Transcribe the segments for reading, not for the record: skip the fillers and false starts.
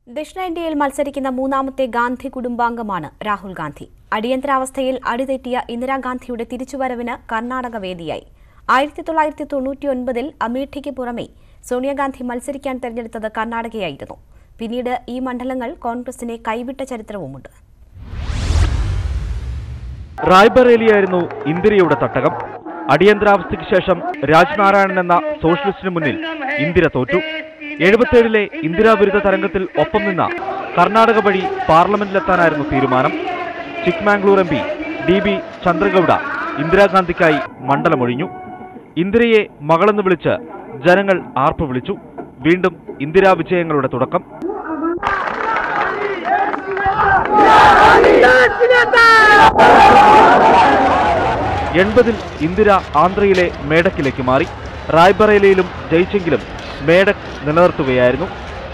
ദക്ഷിണേന്ത്യയിൽ മത്സരിക്കുന്ന മൂന്നാമത്തെ ഗാന്ധി കുടുംബാംഗമാണ് രാഹുൽ ഗാന്ധി. അടിയന്തരാവസ്ഥയിൽ അടിതെറ്റിയ ഇന്ദിരാഗാന്ധിയുടെ തിരിച്ചുവരവിന് കർണാടക വേദിയായി. 1999-ൽ അമേഠിക്ക് പുറമെ സോണിയാഗാന്ധി മത്സരിക്കാൻ തെരഞ്ഞെടുത്തത് കർണാടകയായിരുന്നു. പിന്നീട് ഈ മണ്ഡലങ്ങൾ കോൺഗ്രസിനെ കൈവിട്ട ചരിത്രവുമുണ്ട്. റായ്ബറേലിയായിരുന്നു ഇന്ദിരയുടെ തട്ടകം. അടിയന്തരാവസ്ഥയ്ക്ക് ശേഷം രാജ്നാരായണൻ എന്ന സോഷ്യലിസ്റ്റിന് മുന്നിൽ ഇന്ദിര തോറ്റു. 77-ലെ ഇന്ദിരാവിരുദ്ധ തരംഗത്തിൽ ഒപ്പം നിന്ന കർണാടക വഴി പാർലമെന്റിലെത്താനായിരുന്നു തീരുമാനം. ചിക്ക്മാംഗ്ലൂർ MP DB ചന്ദ്രഗൌഡ ഇന്ദിരാഗാന്ധിക്കായി മണ്ഡലമൊഴിഞ്ഞു. ഇന്ദിരയെ മകളെന്ന് വിളിച്ച് ജനങ്ങൾ ആർപ്പ് വിളിച്ചു. വീണ്ടും ഇന്ദിരാ വിജയങ്ങളുടെ തുടക്കം. ൽ ഇന്ദിര ആന്ധ്രയിലെ മേഡക്കിലേക്ക് മാറി. റായ്ബറേലിയിലും ജയിച്ചെങ്കിലും മേഡക് നിലനിർത്തുകയായിരുന്നു.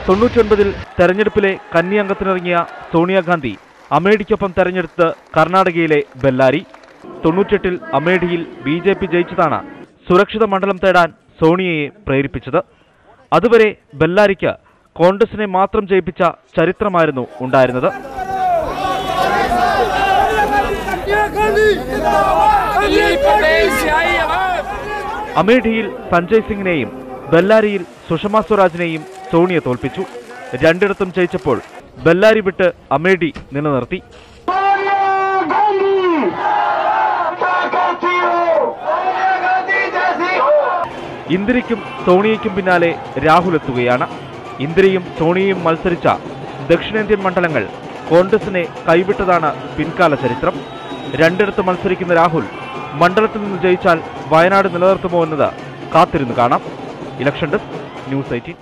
99-ൽ തെരഞ്ഞെടുപ്പിലെ കന്നി അംഗത്തിനിറങ്ങിയ സോണിയാഗാന്ധി അമേഠിക്കൊപ്പം തെരഞ്ഞെടുത്ത് കർണാടകയിലെ ബെല്ലാരി. 98-ൽ അമേഠിയിൽ BJP ജയിച്ചതാണ് സുരക്ഷിത മണ്ഡലം തേടാൻ സോണിയയെ പ്രേരിപ്പിച്ചത്. അതുവരെ ബെല്ലാരിക്ക് കോൺഗ്രസിനെ മാത്രം ജയിപ്പിച്ച ചരിത്രമായിരുന്നു ഉണ്ടായിരുന്നത്. അമേഠിയിൽ സഞ്ജയ് സിംഗിനെയും ബെല്ലാരിയിൽ സുഷമ സ്വരാജിനെയും സോണിയ തോൽപ്പിച്ചു. രണ്ടിടത്തും ജയിച്ചപ്പോൾ ബെല്ലാരി വിട്ട് അമേഠി നിലനിർത്തി. ഇന്ദിരയ്ക്കും സോണിയയ്ക്കും പിന്നാലെ രാഹുൽ എത്തുകയാണ്. ഇന്ദിരയും സോണിയയും മത്സരിച്ച ദക്ഷിണേന്ത്യൻ മണ്ഡലങ്ങൾ കോൺഗ്രസിനെ കൈവിട്ടതാണ് പിൻകാല ചരിത്രം. രണ്ടിടത്ത് മത്സരിക്കുന്ന രാഹുൽ മണ്ഡലത്തിൽ നിന്ന് ജയിച്ചാൽ വയനാട് നിലനിർത്തുമോ എന്നത് കാത്തിരുന്ന് കാണാം. Election desk, news 18.